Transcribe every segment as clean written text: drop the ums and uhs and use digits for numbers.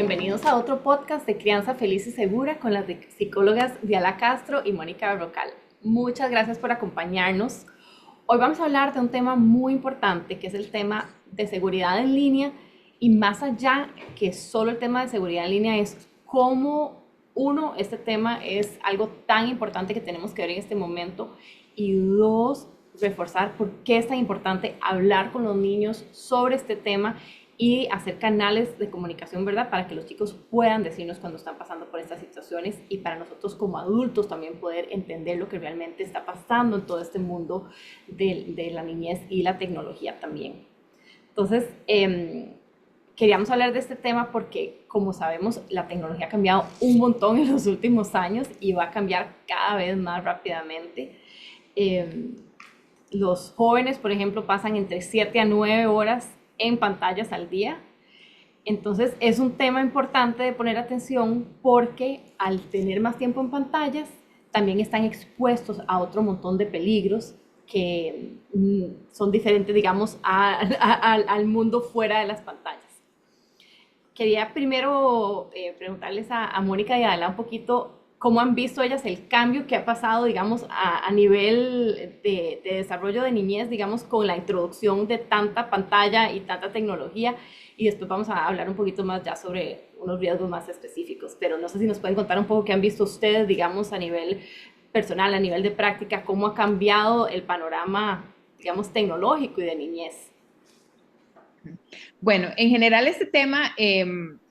bienvenidos a otro podcast de Crianza Feliz y Segura con las psicólogas Diala Castro y Mónica Berrocal. Muchas gracias por acompañarnos. Hoy vamos a hablar de un tema muy importante, que es el tema de seguridad en línea, y más allá que solo el tema de seguridad en línea es cómo este tema es algo tan importante que tenemos que ver en este momento, y dos, reforzar por qué es tan importante hablar con los niños sobre este tema y hacer canales de comunicación, ¿verdad? Para que los chicos puedan decirnos cuando están pasando por estas situaciones y para nosotros como adultos también poder entender lo que realmente está pasando en todo este mundo de la niñez y la tecnología también. Entonces, queríamos hablar de este tema porque, como sabemos, la tecnología ha cambiado un montón en los últimos años y va a cambiar cada vez más rápidamente. Eh, los jóvenes, por ejemplo, pasan entre 7 a 9 horas en pantallas al día. Entonces es un tema importante de poner atención porque al tener más tiempo en pantallas también están expuestos a otro montón de peligros que son diferentes, digamos, al mundo fuera de las pantallas. Quería primero preguntarles a Mónica y a Adela un poquito cómo han visto ellas el cambio que ha pasado, digamos, a nivel de desarrollo de niñez, digamos, con la introducción de tanta pantalla y tanta tecnología. Y después vamos a hablar un poquito más ya sobre unos riesgos más específicos. Pero no sé si nos pueden contar un poco qué han visto ustedes, digamos, a nivel personal, a nivel de práctica, cómo ha cambiado el panorama, digamos, tecnológico y de niñez. Bueno, en general este tema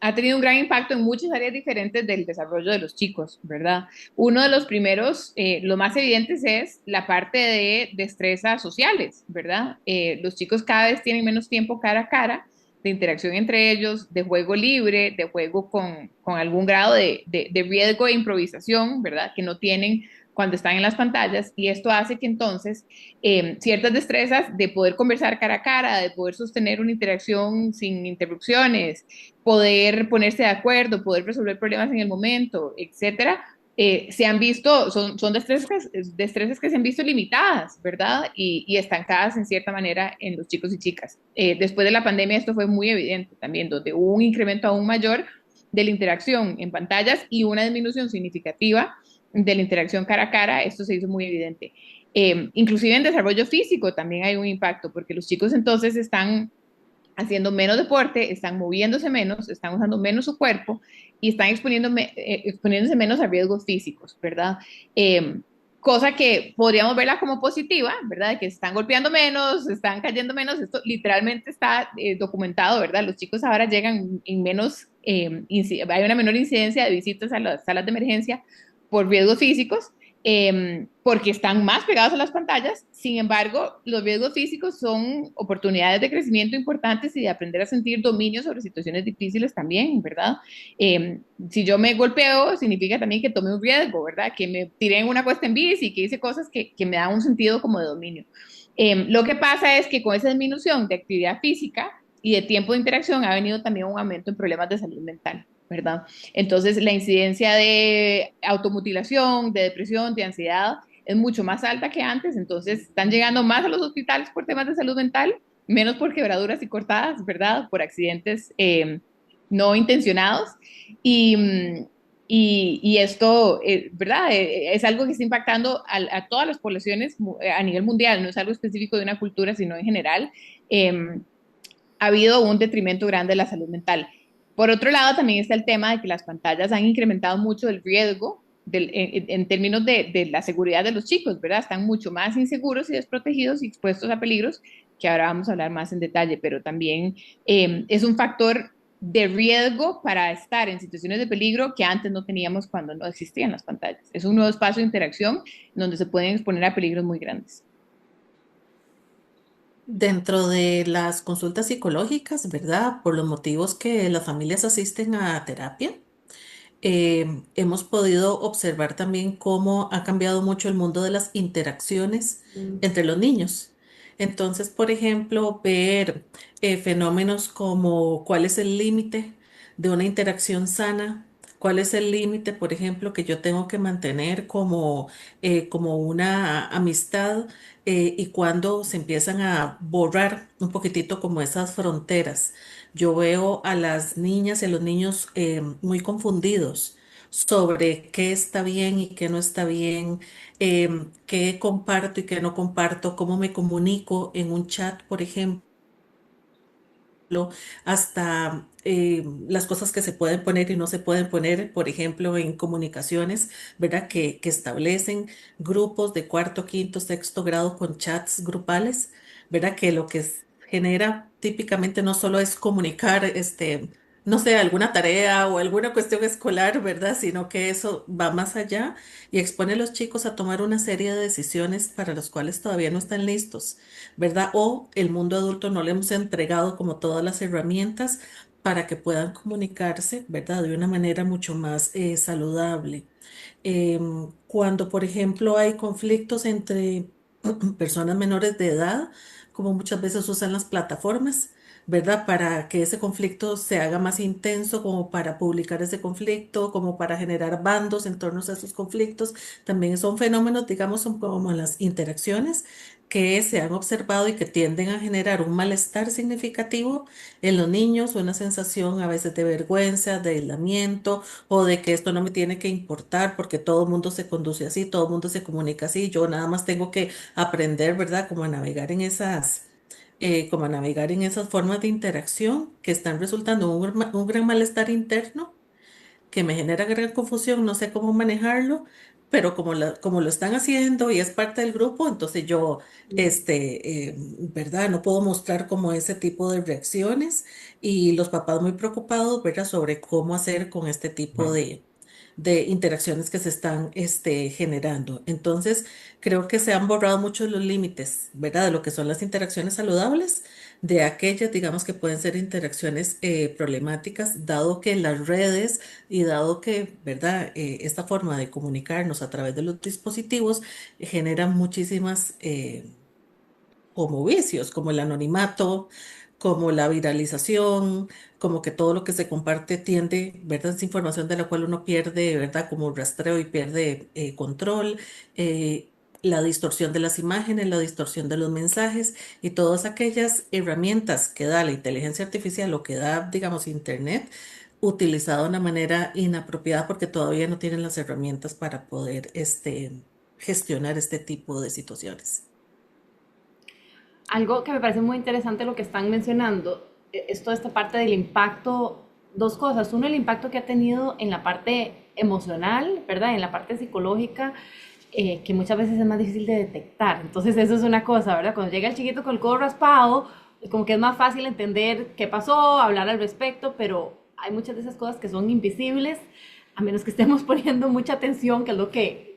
ha tenido un gran impacto en muchas áreas diferentes del desarrollo de los chicos, ¿verdad? Uno de los primeros, los más evidentes es la parte de destrezas sociales, ¿verdad? Los chicos cada vez tienen menos tiempo cara a cara de interacción entre ellos, de juego libre, de juego con algún grado de riesgo e improvisación, ¿verdad? Que no tienen cuando están en las pantallas y esto hace que entonces ciertas destrezas de poder conversar cara a cara, de poder sostener una interacción sin interrupciones, poder ponerse de acuerdo, poder resolver problemas en el momento, etcétera, se han visto, son destrezas que se han visto limitadas, ¿verdad? Y estancadas en cierta manera en los chicos y chicas. Después de la pandemia esto fue muy evidente también, donde hubo un incremento aún mayor de la interacción en pantallas y una disminución significativa de la interacción cara a cara, esto se hizo muy evidente. Inclusive en desarrollo físico también hay un impacto, porque los chicos entonces están haciendo menos deporte, están moviéndose menos, están usando menos su cuerpo y están exponiéndose menos a riesgos físicos, ¿verdad? Eh, Cosa que podríamos verla como positiva, ¿verdad? Que se están golpeando menos, se están cayendo menos, esto literalmente está documentado, ¿verdad? Los chicos ahora llegan en menos, hay una menor incidencia de visitas a las salas de emergencia por riesgos físicos, porque están más pegados a las pantallas. Sin embargo, los riesgos físicos son oportunidades de crecimiento importantes y de aprender a sentir dominio sobre situaciones difíciles también, ¿verdad? Si yo me golpeo, significa también que tomé un riesgo, ¿verdad? Que me tiré en una cuesta en bici, que hice cosas que me dan un sentido como de dominio. Lo que pasa es que con esa disminución de actividad física y de tiempo de interacción ha venido también un aumento en problemas de salud mental, ¿verdad? Entonces, la incidencia de automutilación, de depresión, de ansiedad es mucho más alta que antes, entonces están llegando más a los hospitales por temas de salud mental, menos por quebraduras y cortadas, ¿verdad? Por accidentes no intencionados. Y, y esto, ¿verdad? Es algo que está impactando a todas las poblaciones a nivel mundial, no es algo específico de una cultura, sino en general. Eh, ha habido un detrimento grande de la salud mental. Por otro lado, también está el tema de que las pantallas han incrementado mucho el riesgo en términos de la seguridad de los chicos, ¿verdad? Están mucho más inseguros y desprotegidos y expuestos a peligros, que ahora vamos a hablar más en detalle, pero también es un factor de riesgo para estar en situaciones de peligro que antes no teníamos cuando no existían las pantallas. Es un nuevo espacio de interacción donde se pueden exponer a peligros muy grandes. Dentro de las consultas psicológicas, ¿verdad? Por los motivos que las familias asisten a terapia, hemos podido observar también cómo ha cambiado mucho el mundo de las interacciones entre los niños. Entonces, por ejemplo, ver fenómenos como cuál es el límite de una interacción sana ¿Cuál es el límite, por ejemplo, que yo tengo que mantener como una amistad y cuando se empiezan a borrar un poquitito como esas fronteras? Yo veo a las niñas y a los niños muy confundidos sobre qué está bien y qué no está bien, qué comparto y qué no comparto, cómo me comunico en un chat, por ejemplo, hasta las cosas que se pueden poner y no se pueden poner, por ejemplo, en comunicaciones, ¿verdad? Que establecen grupos de cuarto, quinto, sexto grado con chats grupales, ¿verdad? Que lo que genera típicamente no solo es comunicar, no sé, alguna tarea o alguna cuestión escolar, ¿verdad? Sino que eso va más allá y expone a los chicos a tomar una serie de decisiones para las cuales todavía no están listos, ¿verdad? O el mundo adulto no le hemos entregado como todas las herramientas para que puedan comunicarse, ¿verdad? De una manera mucho más saludable. Cuando, por ejemplo, hay conflictos entre personas menores de edad, como muchas veces usan las plataformas, ¿verdad? Para que ese conflicto se haga más intenso, como para publicar ese conflicto, como para generar bandos en torno a esos conflictos. También son fenómenos, digamos, son como las interacciones que se han observado y que tienden a generar un malestar significativo en los niños, una sensación a veces de vergüenza, de aislamiento o de que esto no me tiene que importar porque todo el mundo se conduce así, todo el mundo se comunica así, yo nada más tengo que aprender, ¿verdad? Como a navegar en esas formas de interacción que están resultando en un gran malestar interno que me genera gran confusión, no sé cómo manejarlo, pero como lo están haciendo y es parte del grupo, entonces yo, ¿verdad? No puedo mostrar como ese tipo de reacciones y los papás muy preocupados, ¿verdad? Sobre cómo hacer con este tipo de interacciones que se están, generando. Entonces, creo que se han borrado muchos los límites, ¿verdad? De lo que son las interacciones saludables de aquellas, digamos, que pueden ser interacciones problemáticas, dado que las redes y dado que, ¿verdad? Esta forma de comunicarnos a través de los dispositivos genera muchísimas como vicios, como el anonimato, como la viralización, como que todo lo que se comparte tiende, ¿verdad? Es información de la cual uno pierde, ¿verdad? Como rastreo y pierde control. La distorsión de las imágenes, la distorsión de los mensajes y todas aquellas herramientas que da la inteligencia artificial o que da, digamos, Internet, utilizado de una manera inapropiada porque todavía no tienen las herramientas para poder gestionar este tipo de situaciones. Algo que me parece muy interesante lo que están mencionando es toda esta parte del impacto, dos cosas. Uno, el impacto que ha tenido en la parte emocional, ¿verdad? En la parte psicológica, que muchas veces es más difícil de detectar. Entonces eso es una cosa, ¿verdad? Cuando llega el chiquito con el codo raspado, como que es más fácil entender qué pasó, hablar al respecto, pero hay muchas de esas cosas que son invisibles, a menos que estemos poniendo mucha atención, que es lo que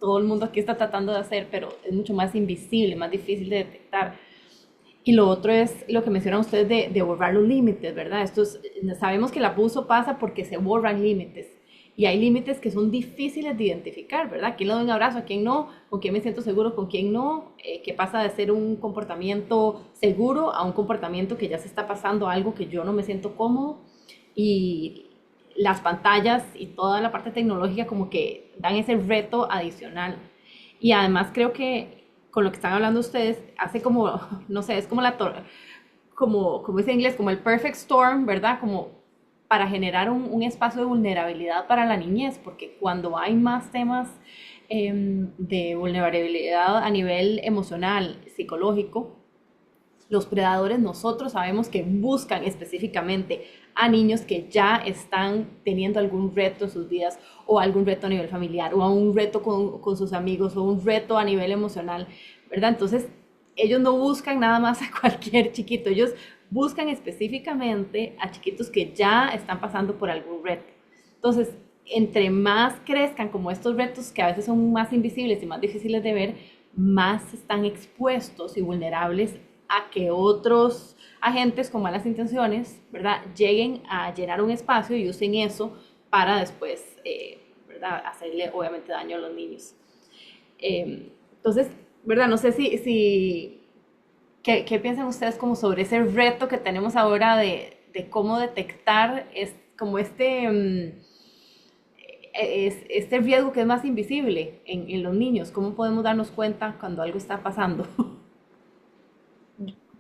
todo el mundo aquí está tratando de hacer, pero es mucho más invisible, más difícil de detectar. Y lo otro es lo que mencionan ustedes de borrar los límites, ¿verdad? Sabemos que el abuso pasa porque se borran límites. Y hay límites que son difíciles de identificar, ¿verdad? ¿A quién le doy un abrazo? ¿A quién no? ¿Con quién me siento seguro? ¿Con quién no? ¿Qué pasa de ser un comportamiento seguro a un comportamiento que ya se está pasando a algo que yo no me siento cómodo? Y las pantallas y toda la parte tecnológica como que dan ese reto adicional. Y además creo que con lo que están hablando ustedes, hace como, no sé, es como como dice en inglés, como el perfect storm, ¿verdad? Como para generar un espacio de vulnerabilidad para la niñez, porque cuando hay más temas de vulnerabilidad a nivel emocional, psicológico, los predadores nosotros sabemos que buscan específicamente a niños que ya están teniendo algún reto en sus vidas o algún reto a nivel familiar o un reto con sus amigos o un reto a nivel emocional, ¿verdad? Entonces, ellos no buscan nada más a cualquier chiquito, ellos buscan específicamente a chiquitos que ya están pasando por algún reto. Entonces, entre más crezcan como estos retos que a veces son más invisibles y más difíciles de ver, más están expuestos y vulnerables a que otros agentes con malas intenciones, ¿verdad?, lleguen a llenar un espacio y usen eso para después, ¿verdad?, hacerle obviamente daño a los niños. Entonces, ¿verdad? No sé ¿qué piensan ustedes como sobre ese reto que tenemos ahora de cómo detectar como este riesgo que es más invisible en los niños. ¿Cómo podemos darnos cuenta cuando algo está pasando?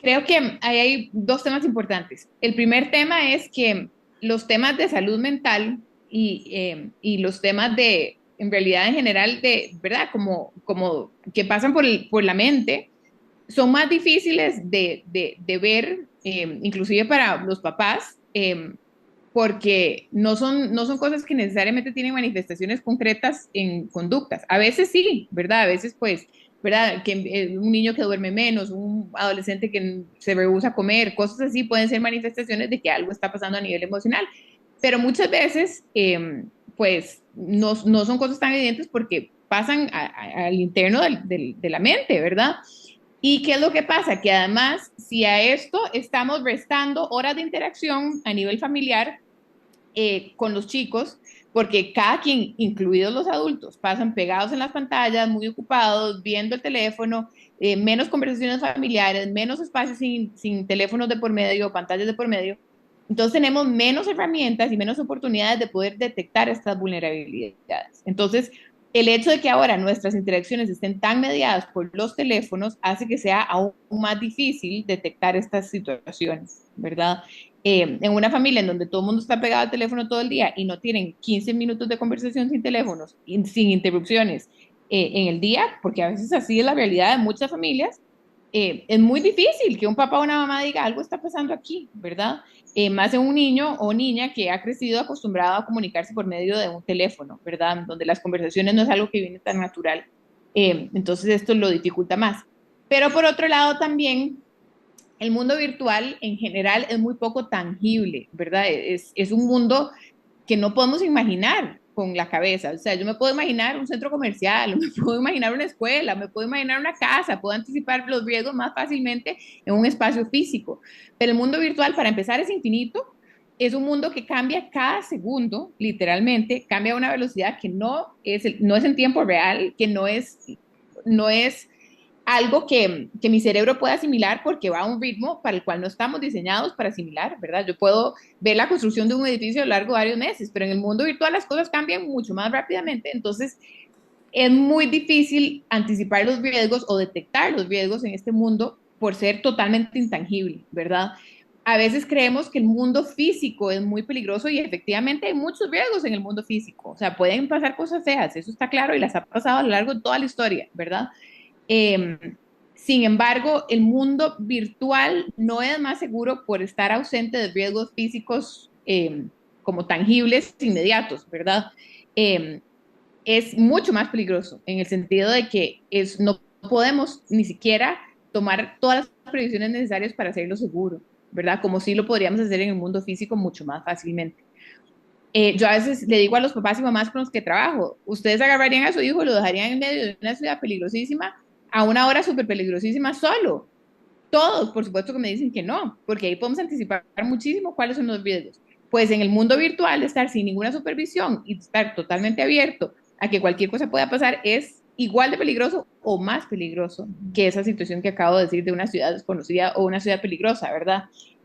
Creo que ahí hay dos temas importantes. El primer tema es que los temas de salud mental y los temas de, en realidad en general, de, ¿verdad? Como que pasan por la mente, son más difíciles de ver, inclusive para los papás, porque no son cosas que necesariamente tienen manifestaciones concretas en conductas. A veces sí, ¿verdad? A veces pues, ¿verdad? Que un niño que duerme menos, un adolescente que se rehúsa a comer, cosas así pueden ser manifestaciones de que algo está pasando a nivel emocional. Pero muchas veces, pues, no son cosas tan evidentes porque pasan al interno de la mente, ¿verdad? ¿Y qué es lo que pasa? Que además, si a esto estamos restando horas de interacción a nivel familiar, con los chicos, porque cada quien, incluidos los adultos, pasan pegados en las pantallas, muy ocupados, viendo el teléfono, menos conversaciones familiares, menos espacios sin teléfonos de por medio, pantallas de por medio. Entonces tenemos menos herramientas y menos oportunidades de poder detectar estas vulnerabilidades. Entonces, el hecho de que ahora nuestras interacciones estén tan mediadas por los teléfonos hace que sea aún más difícil detectar estas situaciones, ¿verdad? En una familia en donde todo el mundo está pegado al teléfono todo el día y no tienen 15 minutos de conversación sin teléfonos, sin interrupciones en el día, porque a veces así es la realidad de muchas familias, es muy difícil que un papá o una mamá diga algo está pasando aquí, ¿verdad? Más en un niño o niña que ha crecido acostumbrado a comunicarse por medio de un teléfono, ¿verdad? Donde las conversaciones no es algo que viene tan natural. Entonces esto lo dificulta más. Pero por otro lado también el mundo virtual en general es muy poco tangible, ¿verdad? Es un mundo que no podemos imaginar con la cabeza. O sea, yo me puedo imaginar un centro comercial, me puedo imaginar una escuela, me puedo imaginar una casa, puedo anticipar los riesgos más fácilmente en un espacio físico. Pero el mundo virtual, para empezar, es infinito. Es un mundo que cambia cada segundo, literalmente, cambia a una velocidad que no es en tiempo real, que no es algo que mi cerebro pueda asimilar porque va a un ritmo para el cual no estamos diseñados para asimilar, ¿verdad? Yo puedo ver la construcción de un edificio a lo largo de varios meses, pero en el mundo virtual las cosas cambian mucho más rápidamente, entonces es muy difícil anticipar los riesgos o detectar los riesgos en este mundo por ser totalmente intangible, ¿verdad? A veces creemos que el mundo físico es muy peligroso y efectivamente hay muchos riesgos en el mundo físico, o sea, pueden pasar cosas feas, eso está claro y las ha pasado a lo largo de toda la historia, ¿verdad? Eh, Sin embargo, el mundo virtual no es más seguro por estar ausente de riesgos físicos como tangibles, inmediatos, ¿verdad? Eh, es mucho más peligroso en el sentido de que no podemos ni siquiera tomar todas las previsiones necesarias para hacerlo seguro, ¿verdad? Como si lo podríamos hacer en el mundo físico mucho más fácilmente. Yo a veces le digo a los papás y mamás con los que trabajo, ustedes agarrarían a su hijo y lo dejarían en medio de una ciudad peligrosísima a una hora súper peligrosísima solo. Todos, por supuesto que me dicen que no, porque ahí podemos anticipar muchísimo cuáles son los riesgos. Pues en el mundo virtual, estar sin ninguna supervisión y estar totalmente abierto a que cualquier cosa pueda pasar es igual de peligroso o más peligroso que esa situación que acabo de decir de una ciudad desconocida o una ciudad peligrosa, ¿verdad?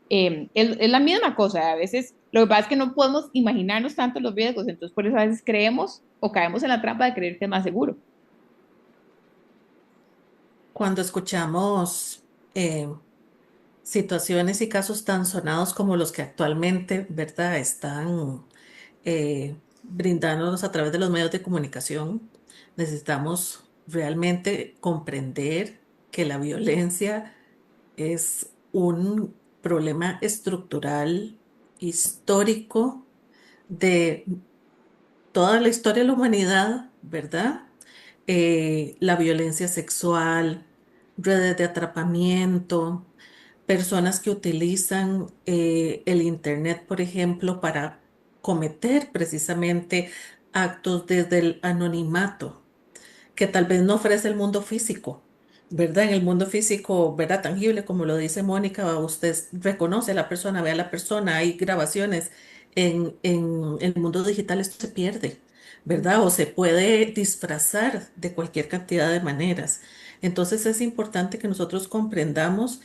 Es la misma cosa, a veces lo que pasa es que no podemos imaginarnos tanto los riesgos, entonces por eso a veces creemos o caemos en la trampa de creer que es más seguro. Cuando escuchamos situaciones y casos tan sonados como los que actualmente, ¿verdad?, están brindándonos a través de los medios de comunicación, necesitamos realmente comprender que la violencia es un problema estructural, histórico, de toda la historia de la humanidad, ¿verdad? La violencia sexual, redes de atrapamiento, personas que utilizan el Internet, por ejemplo, para cometer precisamente actos desde el anonimato, que tal vez no ofrece el mundo físico, ¿verdad? En el mundo físico, ¿verdad? Tangible, como lo dice Mónica, usted reconoce a la persona, ve a la persona, hay grabaciones. En el mundo digital esto se pierde, ¿verdad? O se puede disfrazar de cualquier cantidad de maneras. Entonces es importante que nosotros comprendamos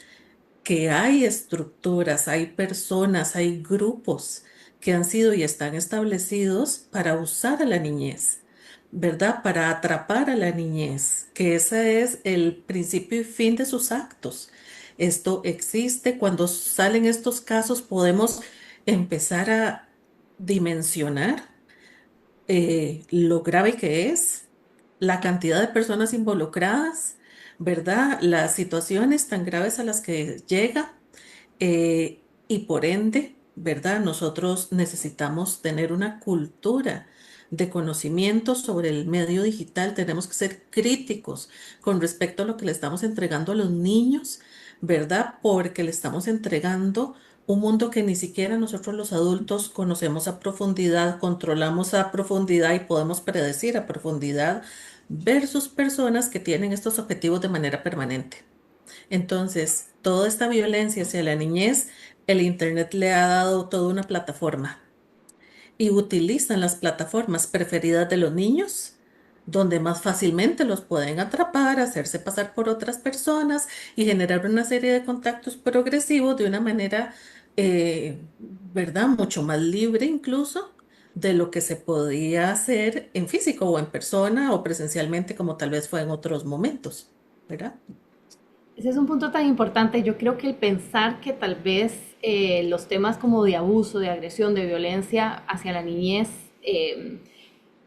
que hay estructuras, hay personas, hay grupos que han sido y están establecidos para usar a la niñez, ¿verdad? Para atrapar a la niñez, que ese es el principio y fin de sus actos. Esto existe. Cuando salen estos casos podemos empezar a dimensionar lo grave que es, la cantidad de personas involucradas, ¿verdad? Las situaciones tan graves a las que llega, y por ende, ¿verdad? Nosotros necesitamos tener una cultura de conocimiento sobre el medio digital. Tenemos que ser críticos con respecto a lo que le estamos entregando a los niños, ¿verdad? Porque le estamos entregando un mundo que ni siquiera nosotros los adultos conocemos a profundidad, controlamos a profundidad y podemos predecir a profundidad versus personas que tienen estos objetivos de manera permanente. Entonces, toda esta violencia hacia la niñez, el Internet le ha dado toda una plataforma y utilizan las plataformas preferidas de los niños, donde más fácilmente los pueden atrapar, hacerse pasar por otras personas y generar una serie de contactos progresivos de una manera, ¿verdad? Mucho más libre incluso de lo que se podía hacer en físico o en persona o presencialmente como tal vez fue en otros momentos, ¿verdad? Ese es un punto tan importante. Yo creo que el pensar que tal vez los temas como de abuso, de agresión, de violencia hacia la niñez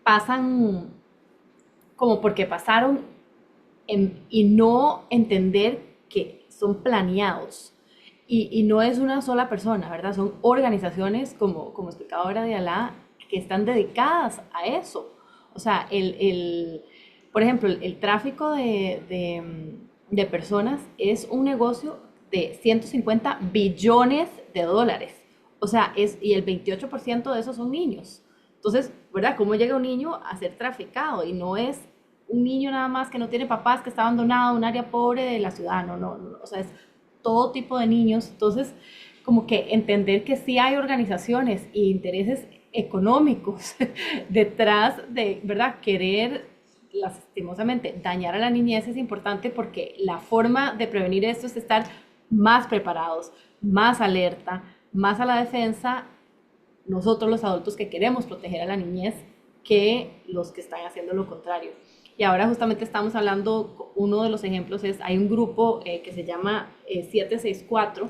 pasan como porque pasaron y no entender que son planeados. Y no es una sola persona, ¿verdad? Son organizaciones, como explicaba ahora de Alá, que están dedicadas a eso. O sea, por ejemplo, el tráfico de personas es un negocio de 150 billones de dólares. O sea, y el 28% de esos son niños. Entonces, ¿verdad? ¿Cómo llega un niño a ser traficado? Y no es un niño nada más que no tiene papás, que está abandonado en un área pobre de la ciudad. No, no, no. O sea, es todo tipo de niños. Entonces, como que entender que sí hay organizaciones e intereses económicos detrás de, ¿verdad? Querer lastimosamente dañar a la niñez es importante porque la forma de prevenir esto es estar más preparados, más alerta, más a la defensa, nosotros los adultos que queremos proteger a la niñez que los que están haciendo lo contrario. Y ahora justamente estamos hablando, uno de los ejemplos es, hay un grupo que se llama 764,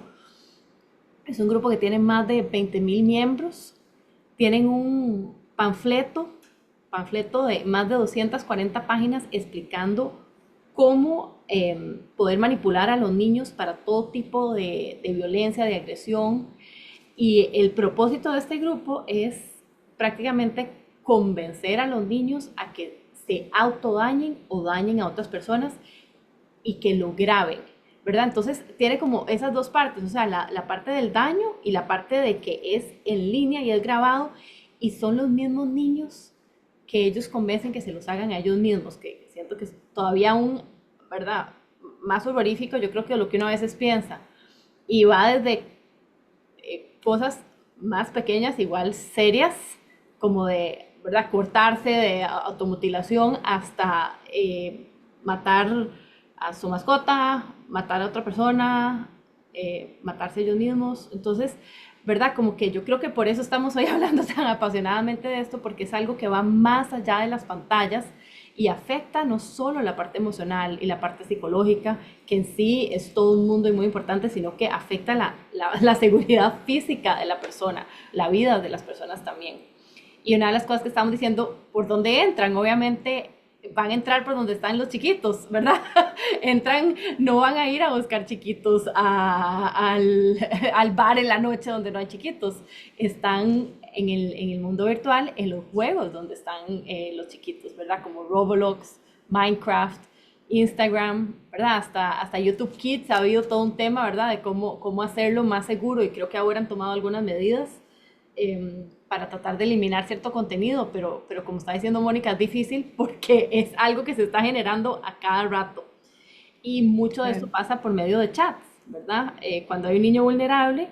es un grupo que tiene más de 20.000 miembros, tienen un panfleto de más de 240 páginas explicando cómo poder manipular a los niños para todo tipo de violencia, de agresión. Y el propósito de este grupo es prácticamente convencer a los niños a que se autodañen o dañen a otras personas y que lo graben, ¿verdad? Entonces tiene como esas dos partes, o sea, la parte del daño y la parte de que es en línea y es grabado y son los mismos niños que ellos convencen que se los hagan a ellos mismos, que siento que es todavía aún, ¿verdad? Más horrorífico, yo creo que lo que uno a veces piensa. Y va desde cosas más pequeñas, igual serias, como de, ¿verdad? Cortarse, de automutilación, hasta matar a su mascota, matar a otra persona, matarse ellos mismos. Entonces, ¿verdad? Como que yo creo que por eso estamos hoy hablando tan apasionadamente de esto, porque es algo que va más allá de las pantallas y afecta no solo la parte emocional y la parte psicológica, que en sí es todo un mundo y muy importante, sino que afecta la seguridad física de la persona, la vida de las personas también. Y una de las cosas que estamos diciendo, ¿por dónde entran? Obviamente van a entrar por donde están los chiquitos, ¿verdad? Entran, no van a ir a buscar chiquitos al bar en la noche donde no hay chiquitos. Están en el mundo virtual, en los juegos donde están los chiquitos, ¿verdad? Como Roblox, Minecraft, Instagram, ¿verdad? Hasta YouTube Kids ha habido todo un tema, ¿verdad? De cómo hacerlo más seguro y creo que ahora han tomado algunas medidas para tratar de eliminar cierto contenido, pero como está diciendo Mónica, es difícil porque es algo que se está generando a cada rato. Y mucho de esto Claro. pasa por medio de chats, ¿verdad? Cuando hay un niño vulnerable,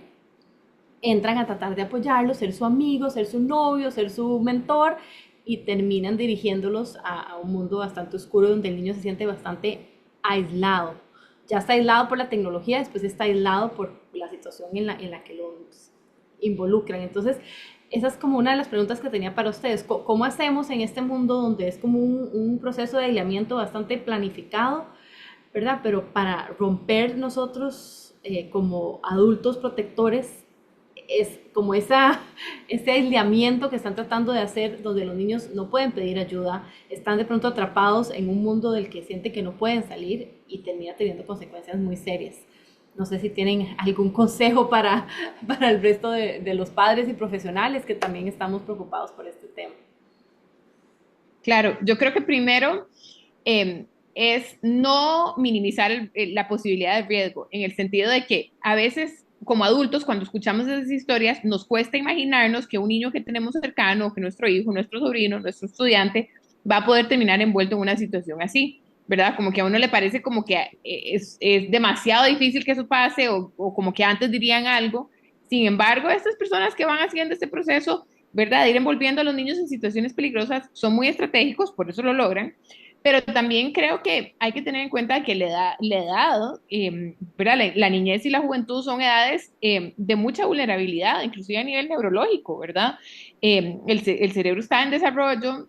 entran a tratar de apoyarlo, ser su amigo, ser su novio, ser su mentor, y terminan dirigiéndolos a un mundo bastante oscuro donde el niño se siente bastante aislado. Ya está aislado por la tecnología, después está aislado por la situación en la que los involucran. Entonces, esa es como una de las preguntas que tenía para ustedes. ¿Cómo hacemos en este mundo donde es como un proceso de aislamiento bastante planificado, ¿verdad? Pero para romper nosotros como adultos protectores, es como ese aislamiento que están tratando de hacer, donde los niños no pueden pedir ayuda, están de pronto atrapados en un mundo del que sienten que no pueden salir y termina teniendo consecuencias muy serias. No sé si tienen algún consejo para el resto de los padres y profesionales que también estamos preocupados por este tema. Claro, yo creo que primero eh, es no minimizar la posibilidad de riesgo, en el sentido de que a veces como adultos, cuando escuchamos esas historias, nos cuesta imaginarnos que un niño que tenemos cercano, que nuestro hijo, nuestro sobrino, nuestro estudiante, va a poder terminar envuelto en una situación así, ¿verdad? Como que a uno le parece como que es demasiado difícil que eso pase o como que antes dirían algo. Sin embargo, estas personas que van haciendo este proceso, ¿verdad? De ir envolviendo a los niños en situaciones peligrosas, son muy estratégicos, por eso lo logran, pero también creo que hay que tener en cuenta que la edad, ¿verdad? La niñez y la juventud son edades de mucha vulnerabilidad, inclusive a nivel neurológico, ¿verdad? El cerebro está en desarrollo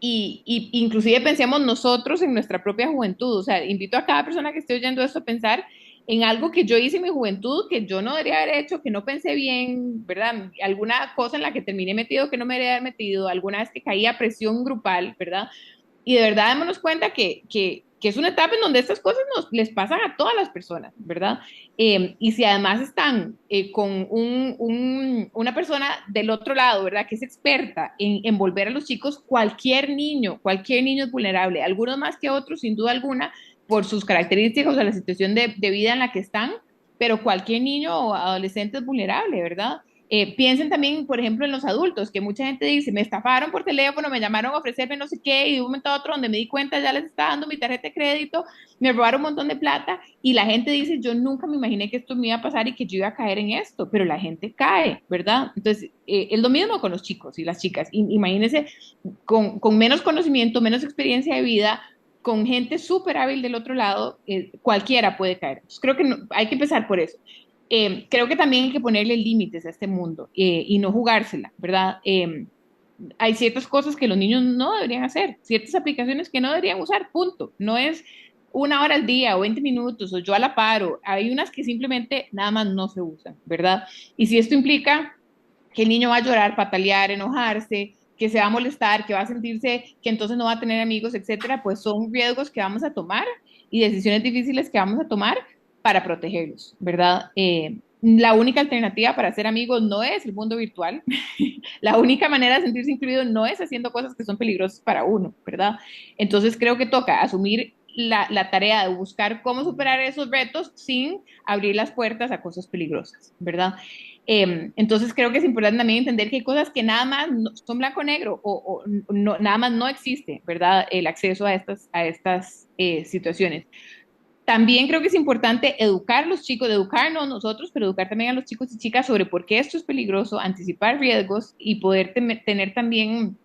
y inclusive pensemos nosotros en nuestra propia juventud. O sea, invito a cada persona que esté oyendo esto a pensar en algo que yo hice en mi juventud, que yo no debería haber hecho, que no pensé bien, ¿verdad? Alguna cosa en la que terminé metido que no me debería haber metido, alguna vez que caía a presión grupal, ¿verdad? Y de verdad démonos cuenta que es una etapa en donde estas cosas les pasan a todas las personas, ¿verdad? Y si además están con una persona del otro lado, ¿verdad? Que es experta en envolver a los chicos, cualquier niño es vulnerable, algunos más que otros, sin duda alguna, por sus características o la situación de vida en la que están, pero cualquier niño o adolescente es vulnerable, ¿verdad? Piensen también, por ejemplo, en los adultos, que mucha gente dice, me estafaron por teléfono, me llamaron a ofrecerme no sé qué, y de un momento a otro donde me di cuenta ya les estaba dando mi tarjeta de crédito, me robaron un montón de plata, y la gente dice, yo nunca me imaginé que esto me iba a pasar y que yo iba a caer en esto, pero la gente cae, ¿verdad? Entonces, es lo mismo con los chicos y las chicas. Imagínense con menos conocimiento, menos experiencia de vida, con gente súper hábil del otro lado, cualquiera puede caer. Entonces, creo que hay que empezar por eso. Creo que también hay que ponerle límites a este mundo y no jugársela, ¿verdad? Hay ciertas cosas que los niños no deberían hacer, ciertas aplicaciones que no deberían usar, punto. No es 1 hora al día o 20 minutos o yo a la paro. Hay unas que simplemente nada más no se usan, ¿verdad? Y si esto implica que el niño va a llorar, patalear, enojarse, que se va a molestar, que va a sentirse que entonces no va a tener amigos, etcétera, pues son riesgos que vamos a tomar y decisiones difíciles que vamos a tomar para protegerlos, ¿verdad? La única alternativa para ser amigos no es el mundo virtual. La única manera de sentirse incluido no es haciendo cosas que son peligrosas para uno, ¿verdad? Entonces creo que toca asumir la tarea de buscar cómo superar esos retos sin abrir las puertas a cosas peligrosas, ¿verdad? Entonces creo que es importante también entender que hay cosas que nada más son blanco-negro o no, nada más no existe, ¿verdad? El acceso a estas situaciones. También creo que es importante educar a los chicos, educarnos nosotros, pero educar también a los chicos y chicas sobre por qué esto es peligroso, anticipar riesgos y poder tener también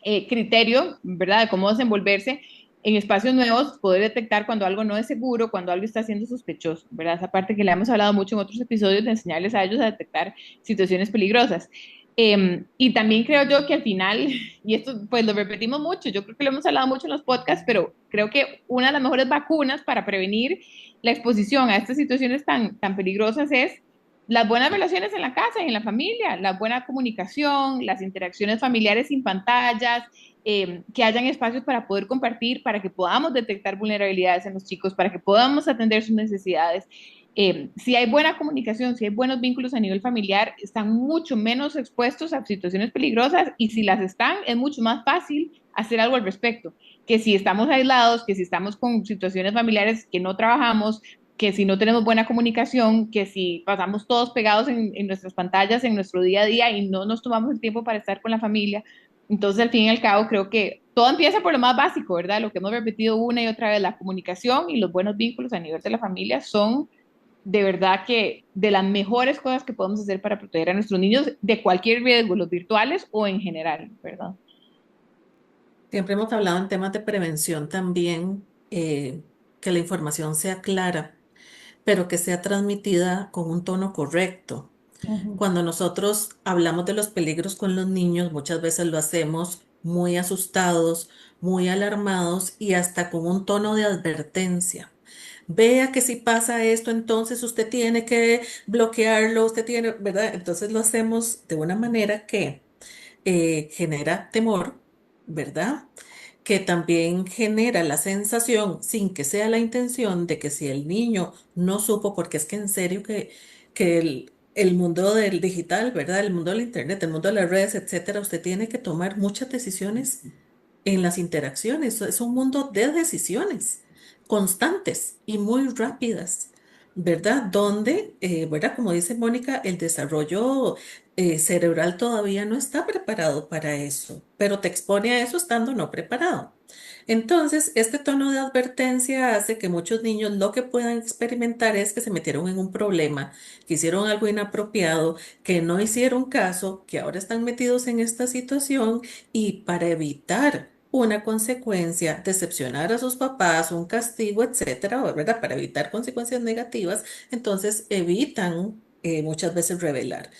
criterio, ¿verdad? De cómo desenvolverse en espacios nuevos, poder detectar cuando algo no es seguro, cuando algo está siendo sospechoso, ¿verdad? Esa parte que le hemos hablado mucho en otros episodios de enseñarles a ellos a detectar situaciones peligrosas. Y también creo yo que al final, y esto pues lo repetimos mucho, yo creo que lo hemos hablado mucho en los podcasts, pero creo que una de las mejores vacunas para prevenir la exposición a estas situaciones tan peligrosas es las buenas relaciones en la casa y en la familia, la buena comunicación, las interacciones familiares sin pantallas, que hayan espacios para poder compartir, para que podamos detectar vulnerabilidades en los chicos, para que podamos atender sus necesidades. Si hay buena comunicación, si hay buenos vínculos a nivel familiar, están mucho menos expuestos a situaciones peligrosas y si las están, es mucho más fácil hacer algo al respecto, que si estamos aislados, que si estamos con situaciones familiares que no trabajamos, que si no tenemos buena comunicación, que si pasamos todos pegados en nuestras pantallas, en nuestro día a día y no nos tomamos el tiempo para estar con la familia. Entonces, al fin y al cabo, creo que todo empieza por lo más básico, ¿verdad? Lo que hemos repetido una y otra vez, la comunicación y los buenos vínculos a nivel de la familia son de verdad que de las mejores cosas que podemos hacer para proteger a nuestros niños de cualquier riesgo, los virtuales o en general, ¿verdad? Siempre hemos hablado en temas de prevención también, que la información sea clara, pero que sea transmitida con un tono correcto. Ujú. Cuando nosotros hablamos de los peligros con los niños, muchas veces lo hacemos muy asustados, muy alarmados y hasta con un tono de advertencia. Vea que si pasa esto, entonces usted tiene que bloquearlo, usted tiene, ¿verdad? Entonces lo hacemos de una manera que genera temor, ¿verdad? Que también genera la sensación, sin que sea la intención, de que si el niño no supo, porque es que en serio que el mundo del digital, ¿verdad? El mundo del internet, el mundo de las redes, etcétera, usted tiene que tomar muchas decisiones en las interacciones. Es un mundo de decisiones constantes y muy rápidas, ¿verdad? Donde, ¿verdad? Como dice Mónica, el desarrollo cerebral todavía no está preparado para eso, pero te expone a eso estando no preparado. Entonces, este tono de advertencia hace que muchos niños lo que puedan experimentar es que se metieron en un problema, que hicieron algo inapropiado, que no hicieron caso, que ahora están metidos en esta situación y para evitar una consecuencia, decepcionar a sus papás, un castigo, etcétera, ¿verdad? Para evitar consecuencias negativas, entonces evitan muchas veces revelar.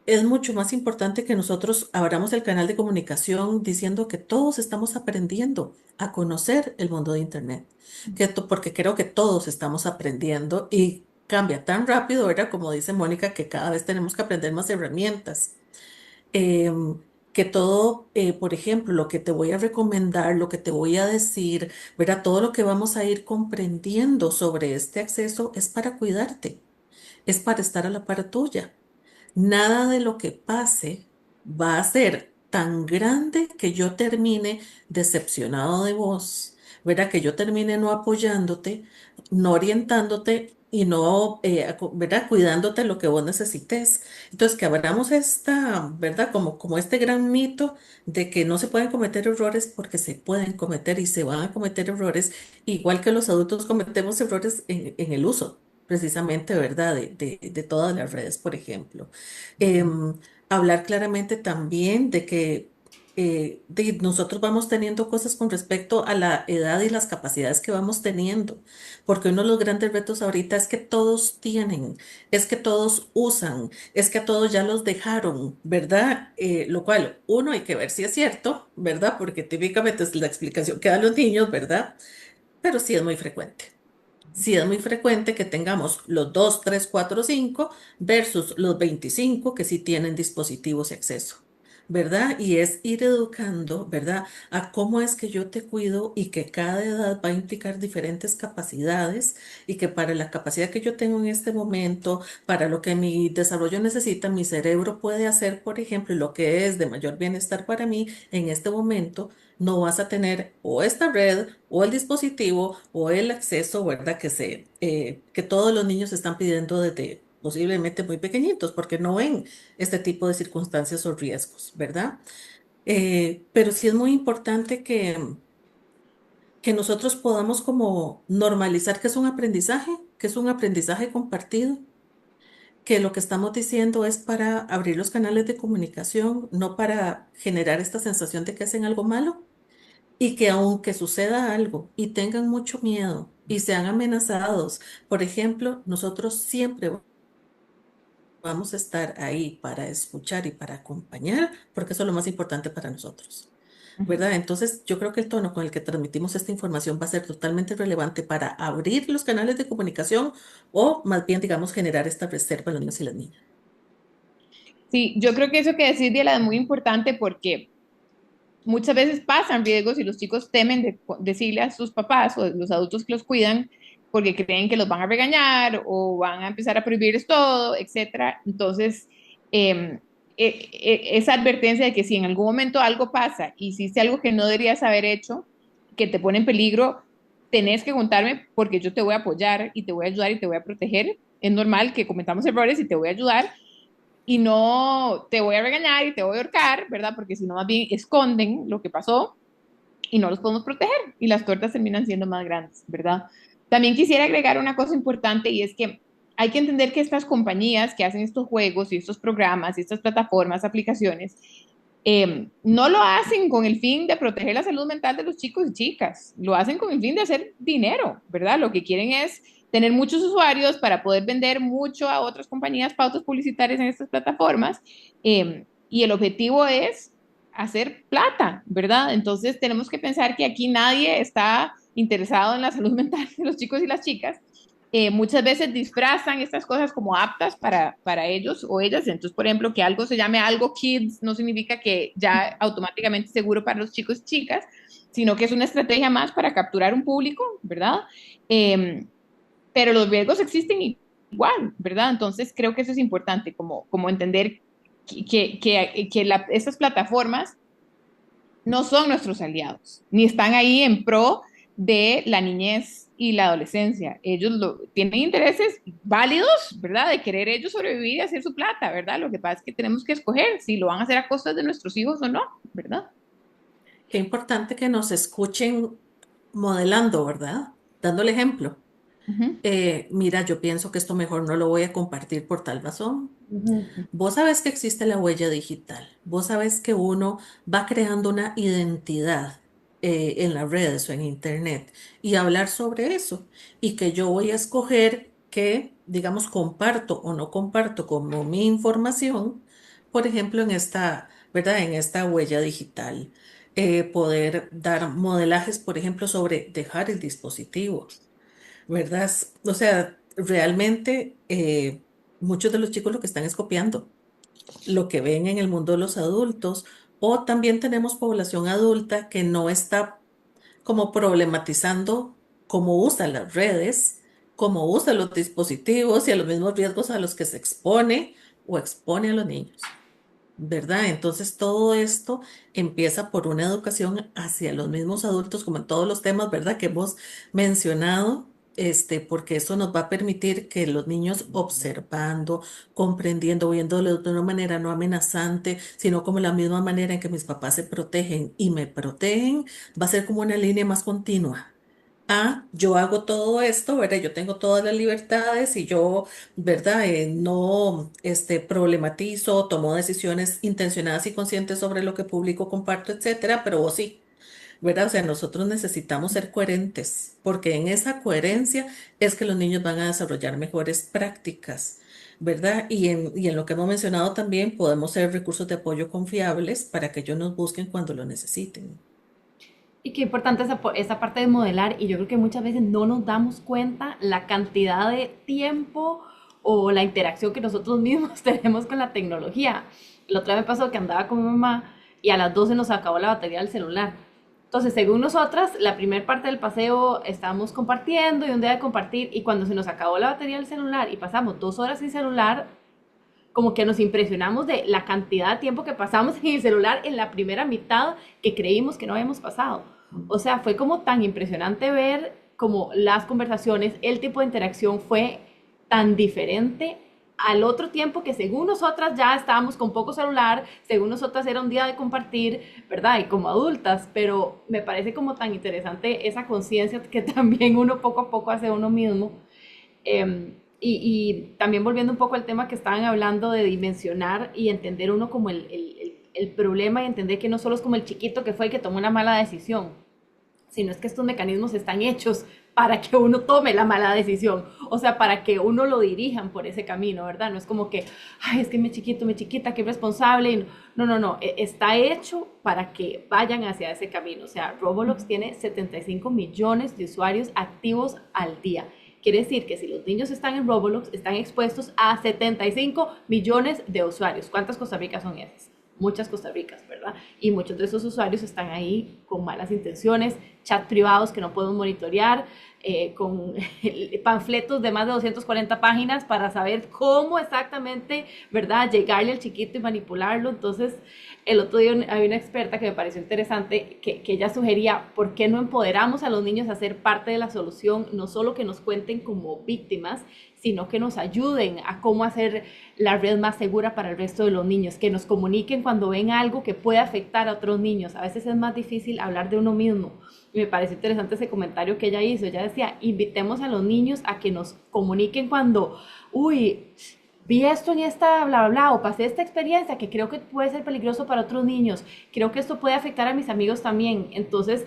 Es mucho más importante que nosotros abramos el canal de comunicación diciendo que todos estamos aprendiendo a conocer el mundo de Internet, porque creo que todos estamos aprendiendo y cambia tan rápido, ¿verdad? Como dice Mónica, que cada vez tenemos que aprender más herramientas. Em, que todo, por ejemplo, lo que te voy a recomendar, lo que te voy a decir, ¿verdad? Todo lo que vamos a ir comprendiendo sobre este acceso es para cuidarte, es para estar a la par tuya. Nada de lo que pase va a ser tan grande que yo termine decepcionado de vos, ¿verdad? Que yo termine no apoyándote, no orientándote y no, ¿verdad? Cuidándote lo que vos necesites. Entonces, que abramos esta, ¿verdad? Como este gran mito de que no se pueden cometer errores porque se pueden cometer y se van a cometer errores, igual que los adultos cometemos errores en el uso precisamente, ¿verdad? De todas las redes, por ejemplo. Em, Hablar claramente también de que nosotros vamos teniendo cosas con respecto a la edad y las capacidades que vamos teniendo, porque uno de los grandes retos ahorita es que todos tienen, es que todos usan, es que a todos ya los dejaron, ¿verdad? Lo cual uno hay que ver si es cierto, ¿verdad? Porque típicamente es la explicación que dan los niños, ¿verdad? Pero sí es muy frecuente. Sí, es muy frecuente que tengamos los 2, 3, 4, 5 versus los 25 que sí tienen dispositivos y acceso, ¿verdad? Y es ir educando, ¿verdad? A cómo es que yo te cuido y que cada edad va a implicar diferentes capacidades y que para la capacidad que yo tengo en este momento, para lo que mi desarrollo necesita, mi cerebro puede hacer, por ejemplo, y lo que es de mayor bienestar para mí en este momento no vas a tener o esta red o el dispositivo o el acceso, ¿verdad? Que todos los niños están pidiendo desde posiblemente muy pequeñitos porque no ven este tipo de circunstancias o riesgos, ¿verdad? Pero sí es muy importante que nosotros podamos como normalizar que es un aprendizaje compartido, que lo que estamos diciendo es para abrir los canales de comunicación, no para generar esta sensación de que hacen algo malo y que aunque suceda algo y tengan mucho miedo y sean amenazados, por ejemplo, nosotros siempre vamos a estar ahí para escuchar y para acompañar, porque eso es lo más importante para nosotros, ¿verdad? Entonces, yo creo que el tono con el que transmitimos esta información va a ser totalmente relevante para abrir los canales de comunicación o más bien, digamos, generar esta reserva en los niños y las niñas. Sí, yo creo que eso que decís, Diela, es muy importante porque muchas veces pasan riesgos y los chicos temen de decirle a sus papás o los adultos que los cuidan porque creen que los van a regañar o van a empezar a prohibirles todo, etcétera. Entonces, esa advertencia de que si en algún momento algo pasa, hiciste algo que no deberías haber hecho, que te pone en peligro, tenés que contarme porque yo te voy a apoyar y te voy a ayudar y te voy a proteger. Es normal que cometamos errores y te voy a ayudar y no te voy a regañar y te voy a ahorcar, ¿verdad? Porque si no, más bien esconden lo que pasó y no los podemos proteger y las tortas terminan siendo más grandes, ¿verdad? También quisiera agregar una cosa importante y es que hay que entender que estas compañías que hacen estos juegos y estos programas y estas plataformas, aplicaciones, no lo hacen con el fin de proteger la salud mental de los chicos y chicas, lo hacen con el fin de hacer dinero, ¿verdad? Lo que quieren es tener muchos usuarios para poder vender mucho a otras compañías, pautas publicitarias en estas plataformas. Y el objetivo es hacer plata, ¿verdad? Entonces tenemos que pensar que aquí nadie está interesado en la salud mental de los chicos y las chicas. Muchas veces disfrazan estas cosas como aptas para ellos o ellas. Entonces, por ejemplo, que algo se llame algo kids no significa que ya automáticamente es seguro para los chicos y chicas, sino que es una estrategia más para capturar un público, ¿verdad? Pero los riesgos existen igual, ¿verdad? Entonces creo que eso es importante, como entender que estas plataformas no son nuestros aliados, ni están ahí en pro de la niñez y la adolescencia. Ellos tienen intereses válidos, ¿verdad? De querer ellos sobrevivir y hacer su plata, ¿verdad? Lo que pasa es que tenemos que escoger si lo van a hacer a costa de nuestros hijos o no, ¿verdad? Qué importante que nos escuchen modelando, ¿verdad? Dando el ejemplo. Uh -huh. Mira, yo pienso que esto mejor no lo voy a compartir por tal razón. Ujú. Vos sabés que existe la huella digital. Vos sabés que uno va creando una identidad en las redes o en internet y hablar sobre eso. Y que yo voy a escoger que, digamos, comparto o no comparto como mi información, por ejemplo, en esta, ¿verdad? En esta huella digital. Poder dar modelajes, por ejemplo, sobre dejar el dispositivo. ¿Verdad? O sea, realmente muchos de los chicos lo que están es copiando lo que ven en el mundo de los adultos, o también tenemos población adulta que no está como problematizando cómo usa las redes, cómo usa los dispositivos y a los mismos riesgos a los que se expone o expone a los niños. ¿Verdad? Entonces todo esto empieza por una educación hacia los mismos adultos, como en todos los temas, ¿verdad? Que hemos mencionado, porque eso nos va a permitir que los niños observando, comprendiendo, viéndolo de una manera no amenazante, sino como la misma manera en que mis papás se protegen y me protegen, va a ser como una línea más continua. Ah, yo hago todo esto, ¿verdad? Yo tengo todas las libertades y yo, ¿verdad? No, problematizo, tomo decisiones intencionadas y conscientes sobre lo que publico, comparto, etcétera, pero vos sí, ¿verdad? O sea, nosotros necesitamos ser coherentes, porque en esa coherencia es que los niños van a desarrollar mejores prácticas, ¿verdad? Y en lo que hemos mencionado también podemos ser recursos de apoyo confiables para que ellos nos busquen cuando lo necesiten. Y qué importante esa parte de modelar, y yo creo que muchas veces no nos damos cuenta la cantidad de tiempo o la interacción que nosotros mismos tenemos con la tecnología. La otra vez me pasó que andaba con mi mamá y a las 12 nos acabó la batería del celular. Entonces, según nosotras, la primera parte del paseo estábamos compartiendo y un día de compartir, y cuando se nos acabó la batería del celular y pasamos 2 horas sin celular, como que nos impresionamos de la cantidad de tiempo que pasamos en el celular en la primera mitad que creímos que no habíamos pasado. O sea, fue como tan impresionante ver como las conversaciones, el tipo de interacción fue tan diferente al otro tiempo que según nosotras ya estábamos con poco celular, según nosotras era un día de compartir, ¿verdad? Y como adultas, pero me parece como tan interesante esa conciencia que también uno poco a poco hace uno mismo. Y también volviendo un poco al tema que estaban hablando de dimensionar y entender uno como el problema y entender que no solo es como el chiquito que fue el que tomó una mala decisión, sino es que estos mecanismos están hechos para que uno tome la mala decisión, o sea, para que uno lo dirijan por ese camino, ¿verdad? No es como que, ay, es que mi chiquito, mi chiquita, qué responsable. No, no, no, está hecho para que vayan hacia ese camino. O sea, Roblox tiene 75 millones de usuarios activos al día. Quiere decir que si los niños están en Roblox, están expuestos a 75 millones de usuarios. ¿Cuántas Costa Ricas son esas? Muchas Costa Ricas, ¿verdad? Y muchos de esos usuarios están ahí con malas intenciones, chat privados que no podemos monitorear, con panfletos de más de 240 páginas para saber cómo exactamente, ¿verdad?, llegarle al chiquito y manipularlo. Entonces, el otro día hay una experta que me pareció interesante que ella sugería, ¿por qué no empoderamos a los niños a ser parte de la solución? No solo que nos cuenten como víctimas, sino que nos ayuden a cómo hacer la red más segura para el resto de los niños, que nos comuniquen cuando ven algo que puede afectar a otros niños. A veces es más difícil hablar de uno mismo. Y me parece interesante ese comentario que ella hizo. Ella decía, invitemos a los niños a que nos comuniquen cuando, uy, vi esto en esta bla, bla, bla, o pasé esta experiencia que creo que puede ser peligroso para otros niños, creo que esto puede afectar a mis amigos también. Entonces,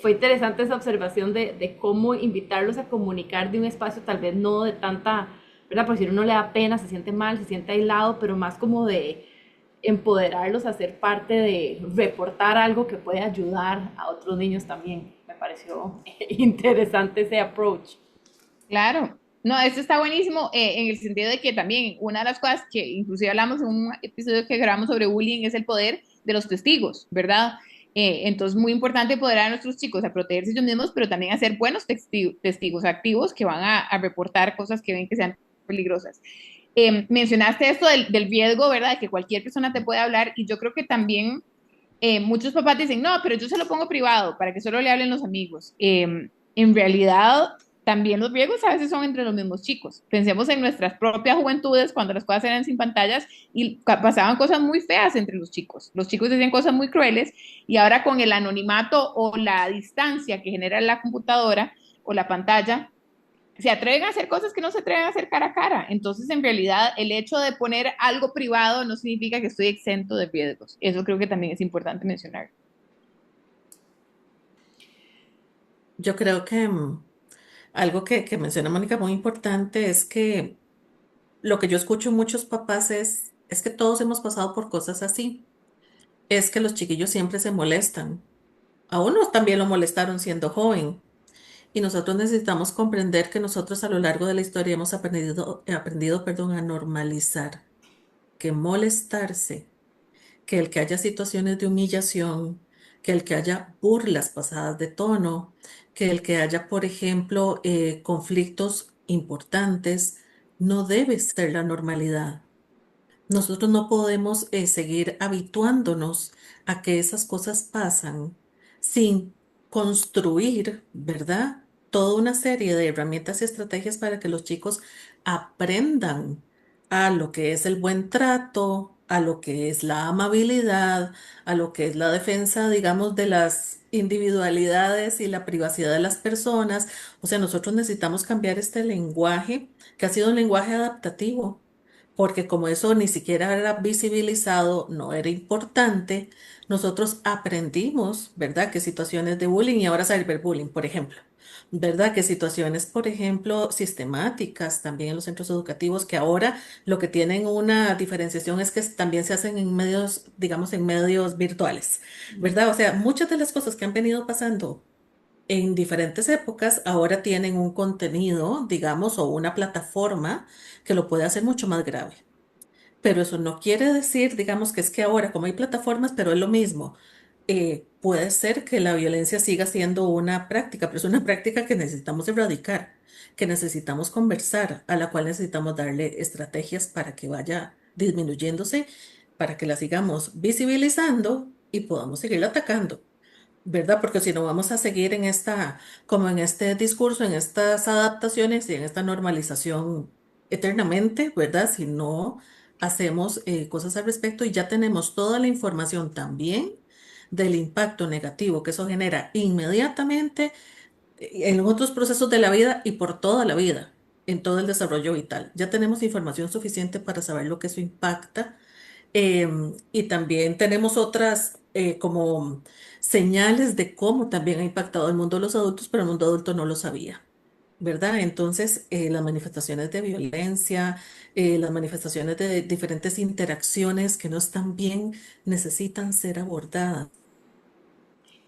fue interesante esa observación de cómo invitarlos a comunicar de un espacio tal vez no de tanta, ¿verdad? Por si uno le da pena, se siente mal, se siente aislado, pero más como de empoderarlos a ser parte de reportar algo que puede ayudar a otros niños también. Me pareció interesante ese approach. Claro, no, esto está buenísimo en el sentido de que también una de las cosas que inclusive hablamos en un episodio que grabamos sobre bullying es el poder de los testigos, ¿verdad? Entonces, muy importante empoderar a nuestros chicos a protegerse ellos mismos, pero también a ser buenos testigos activos que van a reportar cosas que ven que sean peligrosas. Mencionaste esto del riesgo, ¿verdad? De que cualquier persona te puede hablar y yo creo que también muchos papás dicen, no, pero yo se lo pongo privado para que solo le hablen los amigos. En realidad, también los riesgos a veces son entre los mismos chicos. Pensemos en nuestras propias juventudes cuando las cosas eran sin pantallas y pasaban cosas muy feas entre los chicos. Los chicos decían cosas muy crueles y ahora con el anonimato o la distancia que genera la computadora o la pantalla, se atreven a hacer cosas que no se atreven a hacer cara a cara. Entonces, en realidad, el hecho de poner algo privado no significa que estoy exento de riesgos. Eso creo que también es importante mencionar. Yo creo que algo que menciona Mónica muy importante es que lo que yo escucho en muchos papás es que todos hemos pasado por cosas así. Es que los chiquillos siempre se molestan. A unos también lo molestaron siendo joven. Y nosotros necesitamos comprender que nosotros a lo largo de la historia hemos aprendido, perdón, a normalizar que molestarse, que el que haya situaciones de humillación, que el que haya burlas pasadas de tono, que el que haya, por ejemplo, conflictos importantes, no debe ser la normalidad. Nosotros no podemos seguir habituándonos a que esas cosas pasan sin construir, ¿verdad? Toda una serie de herramientas y estrategias para que los chicos aprendan a lo que es el buen trato, a lo que es la amabilidad, a lo que es la defensa, digamos, de las individualidades y la privacidad de las personas. O sea, nosotros necesitamos cambiar este lenguaje que ha sido un lenguaje adaptativo porque como eso ni siquiera era visibilizado, no era importante, nosotros aprendimos, ¿verdad?, que situaciones de bullying y ahora cyberbullying, por ejemplo, ¿verdad?, que situaciones, por ejemplo, sistemáticas también en los centros educativos, que ahora lo que tienen una diferenciación es que también se hacen en medios, digamos, en medios virtuales, ¿verdad? O sea, muchas de las cosas que han venido pasando en diferentes épocas ahora tienen un contenido, digamos, o una plataforma que lo puede hacer mucho más grave. Pero eso no quiere decir, digamos, que es que ahora, como hay plataformas, pero es lo mismo. Puede ser que la violencia siga siendo una práctica, pero es una práctica que necesitamos erradicar, que necesitamos conversar, a la cual necesitamos darle estrategias para que vaya disminuyéndose, para que la sigamos visibilizando y podamos seguirla atacando. ¿Verdad? Porque si no vamos a seguir en esta, como en este discurso, en estas adaptaciones y en esta normalización eternamente, ¿verdad? Si no hacemos cosas al respecto y ya tenemos toda la información también del impacto negativo que eso genera inmediatamente en otros procesos de la vida y por toda la vida, en todo el desarrollo vital. Ya tenemos información suficiente para saber lo que eso impacta y también tenemos otras como señales de cómo también ha impactado el mundo de los adultos, pero el mundo adulto no lo sabía, ¿verdad? Entonces, las manifestaciones de violencia, las manifestaciones de diferentes interacciones que no están bien, necesitan ser abordadas.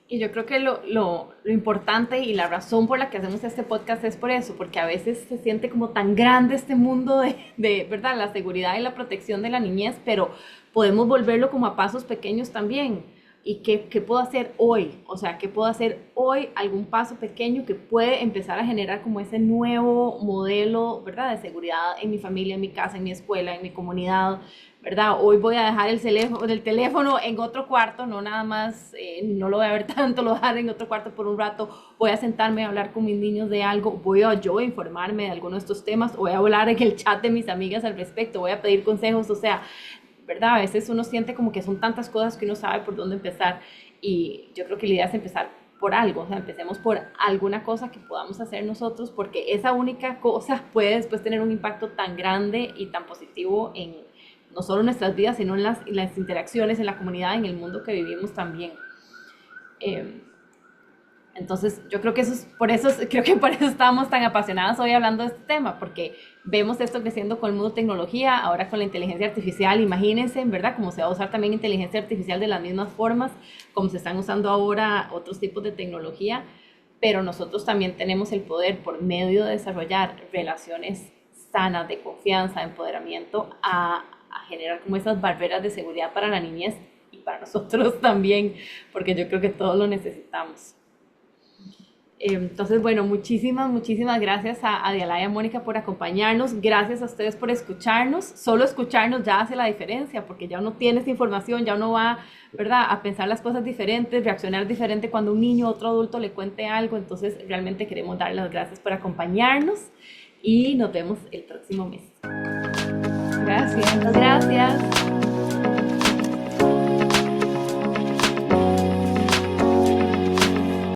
Y yo creo que lo importante y la razón por la que hacemos este podcast es por eso, porque a veces se siente como tan grande este mundo ¿verdad? La seguridad y la protección de la niñez, pero podemos volverlo como a pasos pequeños también. ¿Y qué puedo hacer hoy? O sea, ¿qué puedo hacer hoy? Algún paso pequeño que puede empezar a generar como ese nuevo modelo, ¿verdad? De seguridad en mi familia, en mi casa, en mi escuela, en mi comunidad, ¿verdad? Hoy voy a dejar el teléfono en otro cuarto, no nada más, no lo voy a ver tanto, lo voy a dejar en otro cuarto por un rato, voy a sentarme a hablar con mis niños de algo, voy a yo informarme de alguno de estos temas, voy a hablar en el chat de mis amigas al respecto, voy a pedir consejos, o sea, ¿verdad? A veces uno siente como que son tantas cosas que uno sabe por dónde empezar y yo creo que la idea es empezar por algo, o sea, empecemos por alguna cosa que podamos hacer nosotros, porque esa única cosa puede después tener un impacto tan grande y tan positivo en no solo nuestras vidas, sino en las interacciones, en la comunidad, en el mundo que vivimos también. Entonces, yo creo que creo que por eso estamos tan apasionadas hoy hablando de este tema, porque vemos esto creciendo con el mundo tecnología, ahora con la inteligencia artificial, imagínense, ¿verdad? Cómo se va a usar también inteligencia artificial de las mismas formas, como se están usando ahora otros tipos de tecnología, pero nosotros también tenemos el poder, por medio de desarrollar relaciones sanas, de confianza, de empoderamiento, a generar como esas barreras de seguridad para la niñez y para nosotros también, porque yo creo que todos lo necesitamos. Entonces, bueno, muchísimas gracias a Diala y a Mónica por acompañarnos. Gracias a ustedes por escucharnos. Solo escucharnos ya hace la diferencia, porque ya uno tiene esa información, ya uno va, ¿verdad?, a pensar las cosas diferentes, reaccionar diferente cuando un niño o otro adulto le cuente algo. Entonces, realmente queremos dar las gracias por acompañarnos y nos vemos el próximo mes. Gracias. Gracias.